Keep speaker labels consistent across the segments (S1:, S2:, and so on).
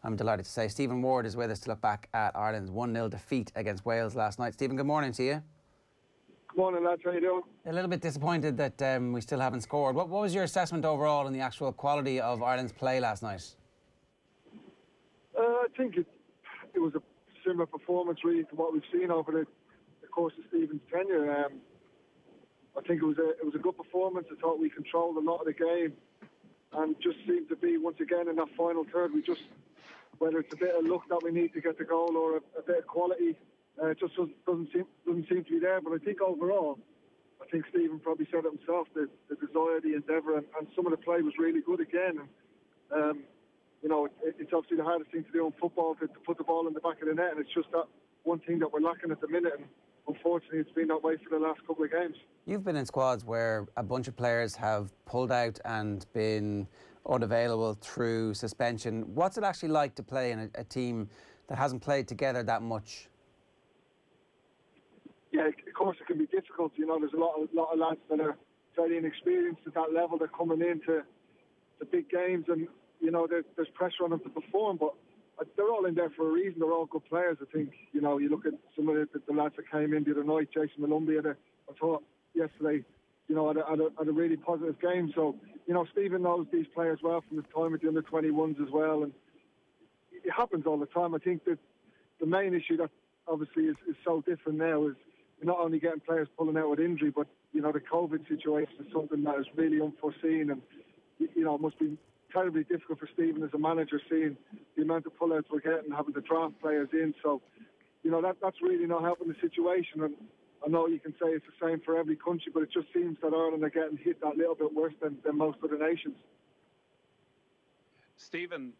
S1: I'm delighted to say Stephen Ward is with us to look back at Ireland's 1-0 defeat against Wales last night. Stephen, good morning to you.
S2: Good morning, lads. How you doing?
S1: A little bit disappointed that we still haven't scored. What was your assessment overall on the actual quality of Ireland's play last night?
S2: I think it was a similar performance really to what we've seen over the course of Stephen's tenure. I think it was a good performance. I thought we controlled a lot of the game, and just seemed to be once again in that final third. We just, whether it's a bit of luck that we need to get the goal or a bit of quality, it just doesn't seem to be there. But I think overall, I think Stephen probably said it himself, the desire, the endeavour, and some of the play was really good again. And, you know, it's obviously the hardest thing to do in football, to put the ball in the back of the net, and it's just that one thing that we're lacking at the minute. And unfortunately, it's been that way for the last couple of games.
S1: You've been in squads where a bunch of players have pulled out and been unavailable through suspension. What's it actually like to play in a team that hasn't played together that much?
S2: Yeah, of course it can be difficult. You know, there's a lot of lads that are very inexperienced at that level. They're coming into the big games, and you know there's pressure on them to perform. But they're all in there for a reason. They're all good players. I think, you know, you look at some of the lads that came in the other night. Jason Malumbi I thought yesterday, you know, had a really positive game. So, you know, Stephen knows these players well from his time at the under-21s as well, and it happens all the time. I think that the main issue that obviously is so different now is you're not only getting players pulling out with injury, but, you know, the COVID situation is something that is really unforeseen, and, you know, it must be terribly difficult for Stephen as a manager, seeing the amount of pullouts we're getting, having to draft players in. So, you know, that's really not helping the situation. And I know you can say it's the same for every country, but it just seems that Ireland are getting hit that little bit worse than most other nations.
S3: Stephen,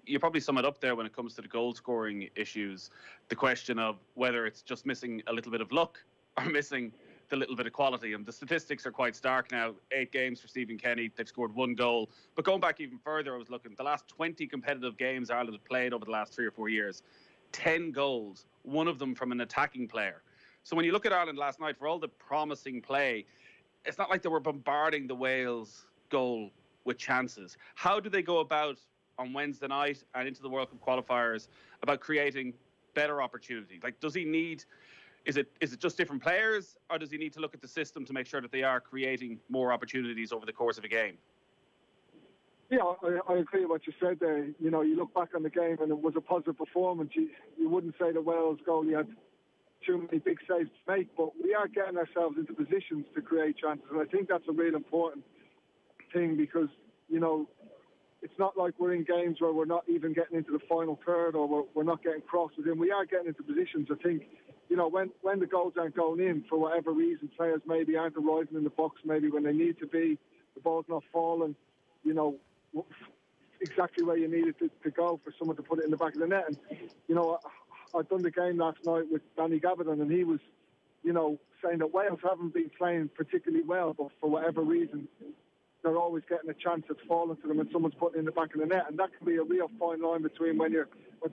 S3: you probably sum it up there when it comes to the goal scoring issues. The question of whether it's just missing a little bit of luck or missing the little bit of quality. And the statistics are quite stark now. 8 games for Stephen Kenny, they've scored 1 goal. But going back even further, I was looking, the last 20 competitive games Ireland have played over the last 3 or 4 years, 10 goals, one of them from an attacking player. So when you look at Ireland last night, for all the promising play, it's not like they were bombarding the Wales goal with chances. How do they go about on Wednesday night and into the World Cup qualifiers about creating better opportunity? Like, does he need... Is it just different players, or does he need to look at the system to make sure that they are creating more opportunities over the course of a game?
S2: Yeah, I agree with what you said there. You know, you look back on the game and it was a positive performance. You wouldn't say the Wales goalie had too many big saves to make, but we are getting ourselves into positions to create chances. And I think that's a real important thing, because, you know, it's not like we're in games where we're not even getting into the final third, or we're not getting crosses in. We are getting into positions. I think, you know, when the goals aren't going in, for whatever reason, players maybe aren't arriving in the box maybe when they need to be, the ball's not falling, you know, exactly where you need it to go for someone to put it in the back of the net. And, you know, I've done the game last night with Danny Gavin, and he was, you know, saying that Wales haven't been playing particularly well, but for whatever reason, they're always getting a chance that's falling to them and someone's putting it in the back of the net. And that can be a real fine line between when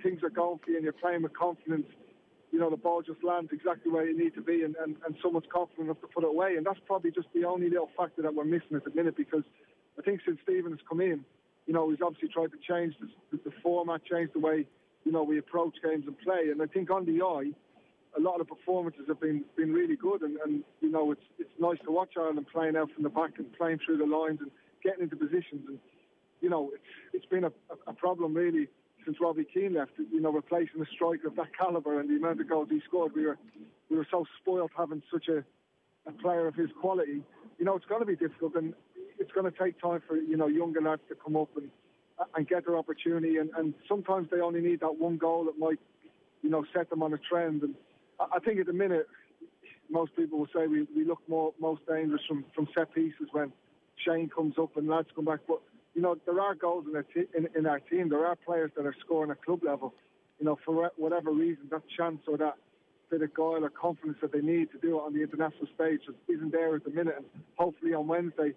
S2: things are going for you and you're playing with confidence, you know, the ball just lands exactly where you need to be, and someone's confident enough to put it away. And that's probably just the only little factor that we're missing at the minute, because I think since Stephen has come in, you know, he's obviously tried to change the format, change the way, you know, we approach games and play. And I think on the eye, a lot of the performances have been really good, and you know, it's nice to watch Ireland playing out from the back and playing through the lines and getting into positions. And, you know, it's been a problem really since Robbie Keane left, you know, replacing a striker of that calibre and the amount of goals he scored. We were so spoilt having such a player of his quality. You know, it's going to be difficult, and it's going to take time for, you know, younger lads to come up and get their opportunity. And sometimes they only need that one goal that might, you know, set them on a trend. And I think at the minute, most people will say we look most dangerous from set pieces when Shane comes up and lads come back. But, you know, there are goals in our team. There are players that are scoring at club level. You know, for whatever reason, that chance or that bit of guile or confidence that they need to do it on the international stage isn't there at the minute. And hopefully on Wednesday,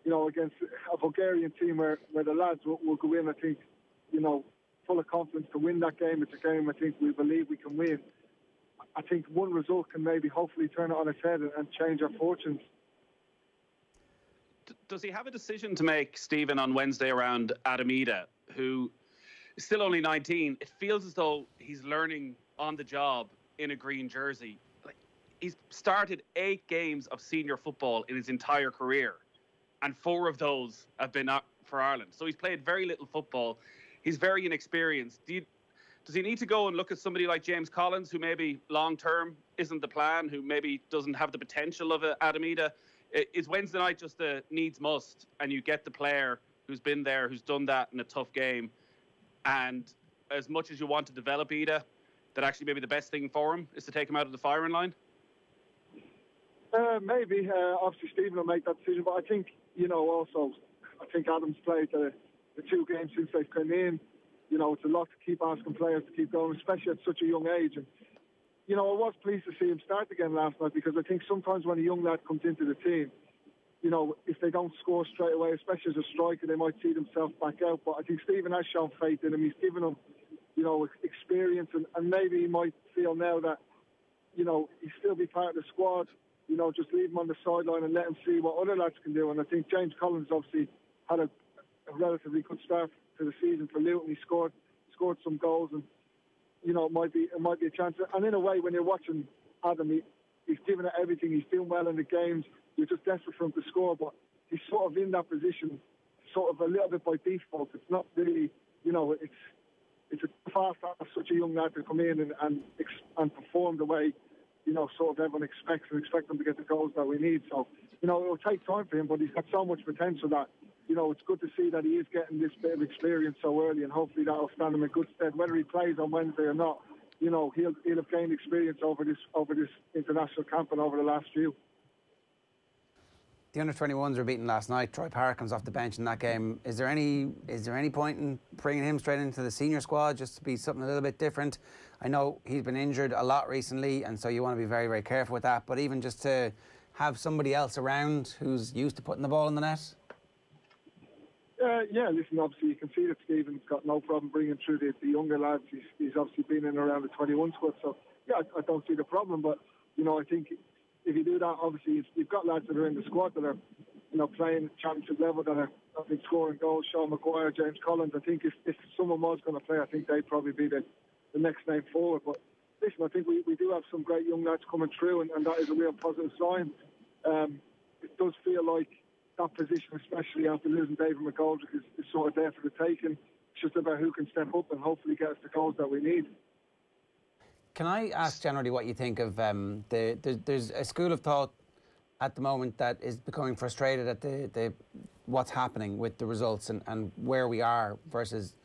S2: you know, against a Bulgarian team where the lads will go in, I think, you know, full of confidence to win that game. It's a game I think we believe we can win. I think one result can maybe hopefully turn it on its head and change our fortunes.
S3: Does he have a decision to make, Stephen, on Wednesday around Adama, who still only 19. It feels as though he's learning on the job in a green jersey. Like, he's started 8 games of senior football in his entire career, and 4 of those have been for Ireland. So he's played very little football. He's very inexperienced. Does he need to go and look at somebody like James Collins, who maybe long-term isn't the plan, who maybe doesn't have the potential of Adam Ida? Is Wednesday night just a needs-must, and you get the player who's been there, who's done that in a tough game, and as much as you want to develop Ida, that actually maybe the best thing for him is to take him out of the firing line?
S2: Maybe. Obviously, Stephen will make that decision, but I think, also, I think Adam's played the 2 games since they've come in. It's a lot to keep asking players to keep going, especially at such a young age. And, I was pleased to see him start again last night, because I think sometimes when a young lad comes into the team, if they don't score straight away, especially as a striker, they might see themselves back out. But I think Stephen has shown faith in him. He's given him, experience, and maybe he might feel now that, he'll still be part of the squad. Just leave him on the sideline and let him see what other lads can do. And I think James Collins obviously had a relatively good start to the season for Luton. He scored some goals, and it might be a chance. And in a way, when you're watching Adam, he's giving it everything. He's doing well in the games. You're just desperate for him to score, but he's sort of in that position, sort of a little bit by default. It's not really, it's a fast for such a young lad to come in and perform the way, sort of everyone expect him to get the goals that we need. So, it will take time for him, but he's got so much potential that, it's good to see that he is getting this bit of experience so early, and hopefully that will stand him in good stead. Whether he plays on Wednesday or not, he'll have gained experience over this international camp and over the last few.
S1: The under-21s were beaten last night. Troy Parrott comes off the bench in that game. Is there any point in bringing him straight into the senior squad just to be something a little bit different? I know he's been injured a lot recently, and so you want to be very, very careful with that. But even just to have somebody else around who's used to putting the ball in the net?
S2: Yeah, listen, obviously you can see that Stephen's got no problem bringing through the younger lads. He's obviously been in around the 21 squad, so yeah, I don't see the problem. But, I think if you do that, obviously you've got lads that are in the squad that are, playing at championship level, that are, I think, scoring goals. Sean Maguire, James Collins. I think if someone was going to play, I think they'd probably be the next name forward. But listen, I think we do have some great young lads coming through, and that is a real positive sign. It does feel like that position, especially after losing David McGoldrick, is sort of there for the taking. It's just about who can step up and hopefully get us the goals that we need.
S1: Can I ask generally what you think of there's a school of thought at the moment that is becoming frustrated at the what's happening with the results and where we are versus,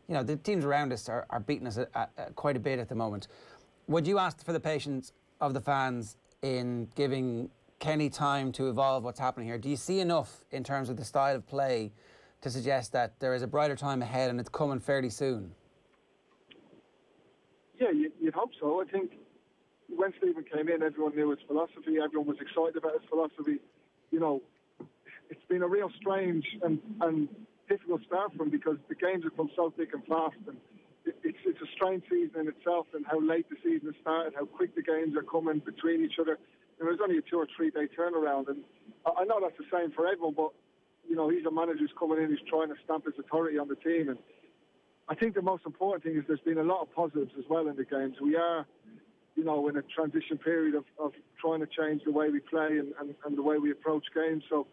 S1: the teams around us are beating us quite a bit at the moment. Would you ask for the patience of the fans in giving Kenny time to evolve what's happening here? Do you see enough in terms of the style of play to suggest that there is a brighter time ahead and it's coming fairly soon?
S2: Yeah, you'd hope so. I think when Stephen came in, everyone knew his philosophy. Everyone was excited about his philosophy. It's been a real strange and difficult start for him because the games have come so thick and fast. And it's a strange season in itself, and how late the season has started, how quick the games are coming between each other. There's only a 2 or 3 day turnaround, and I know that's the same for everyone, but he's a manager who's coming in, who's trying to stamp his authority on the team. And I think the most important thing is there's been a lot of positives as well in the games. We are, in a transition period of trying to change the way we play and the way we approach games. So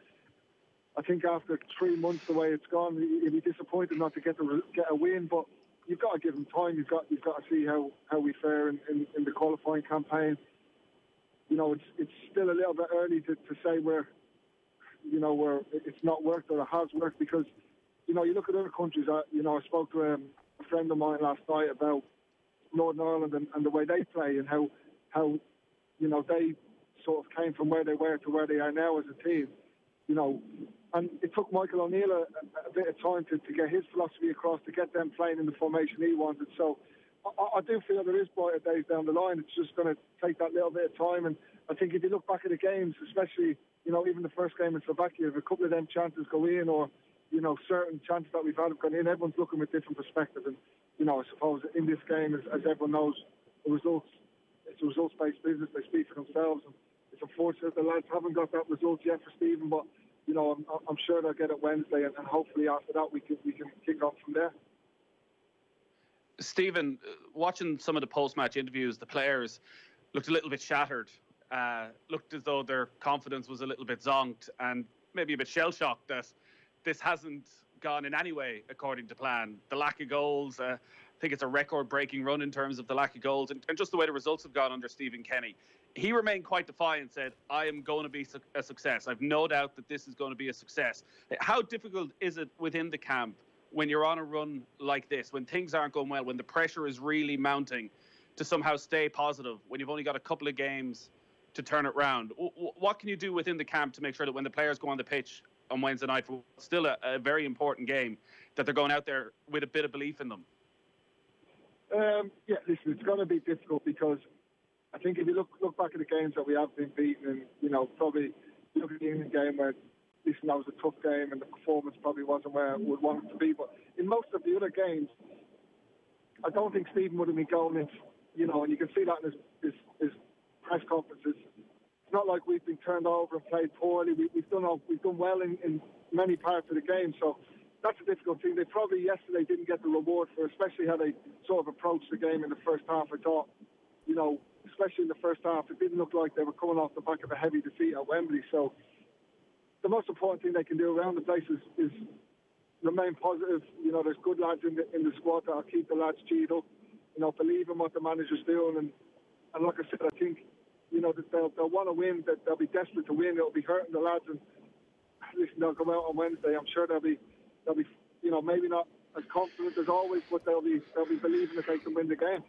S2: I think after 3 months, the way it's gone, you'd be disappointed not to get a win, but you've got to give them time. You've got to see how we fare in the qualifying campaign. It's still a little bit early to say where it's not worked or it has worked, because, you look at other countries. I spoke to a friend of mine last night about Northern Ireland and the way they play and how they sort of came from where they were to where they are now as a team. And it took Michael O'Neill a bit of time to get his philosophy across, to get them playing in the formation he wanted. So I do feel there is brighter days down the line. It's just going to take that little bit of time. And I think if you look back at the games, especially, even the first game in Slovakia, if a couple of them chances go in, or, certain chances that we've had have gone in, everyone's looking with different perspectives. And, I suppose in this game, as everyone knows, it's a results-based business. They speak for themselves. And it's unfortunate the lads haven't got that result yet for Stephen, but, I'm sure they'll get it Wednesday, and hopefully after that we can kick off from there.
S3: Stephen, watching some of the post-match interviews, the players looked a little bit shattered, looked as though their confidence was a little bit zonked and maybe a bit shell-shocked that this hasn't gone in any way according to plan. The lack of goals, I think it's a record-breaking run in terms of the lack of goals and just the way the results have gone under Stephen Kenny. He remained quite defiant, said, I am going to be a success. I've no doubt that this is going to be a success. How difficult is it within the camp when you're on a run like this, when things aren't going well, when the pressure is really mounting, to somehow stay positive when you've only got a couple of games to turn it round? What can you do within the camp to make sure that when the players go on the pitch on Wednesday night for still a very important game, that they're going out there with a bit of belief in them?
S2: Yeah, listen, it's going to be difficult because I think if you look back at the games that we have been beaten, and probably look at the England game where listen, that was a tough game and the performance probably wasn't where we would want it to be. But in most of the other games, I don't think Stephen would have been going in, and you can see that in his press conferences. It's not like we've been turned over and played poorly. We've done well in many parts of the game. So that's a difficult thing. They probably yesterday didn't get the reward for, especially how they sort of approached the game in the first half. I thought, especially in the first half, it didn't look like they were coming off the back of a heavy defeat at Wembley. So the most important thing they can do around the place is remain positive. There's good lads in the squad that'll keep the lads cheered up. Believe in what the manager's doing, and like I said, I think that they'll want to win. That they'll be desperate to win. It'll be hurting the lads, and listen, they'll come out on Wednesday. I'm sure they'll be maybe not as confident as always, but they'll be believing that they can win the game.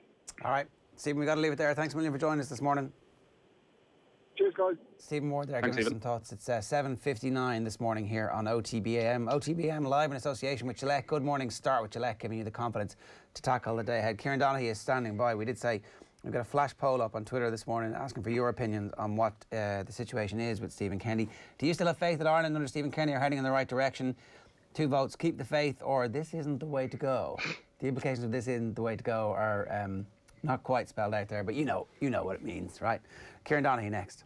S1: All right, Stephen, we got to leave it there. Thanks a million for joining us this morning.
S2: Cheers, guys.
S1: Stephen Ward there, giving us some thoughts. It's 7:59 this morning here on OTB AM. OTB AM live in association with Gillette. Good morning, start with Gillette, giving you the confidence to tackle the day ahead. Kieran Donaghy is standing by. We did say we've got a flash poll up on Twitter this morning asking for your opinion on what the situation is with Stephen Kenny. Do you still have faith that Ireland under Stephen Kenny are heading in the right direction? 2 votes, keep the faith, or this isn't the way to go. The implications of this isn't the way to go are not quite spelled out there, but you know what it means, right? Kieran Donaghy next.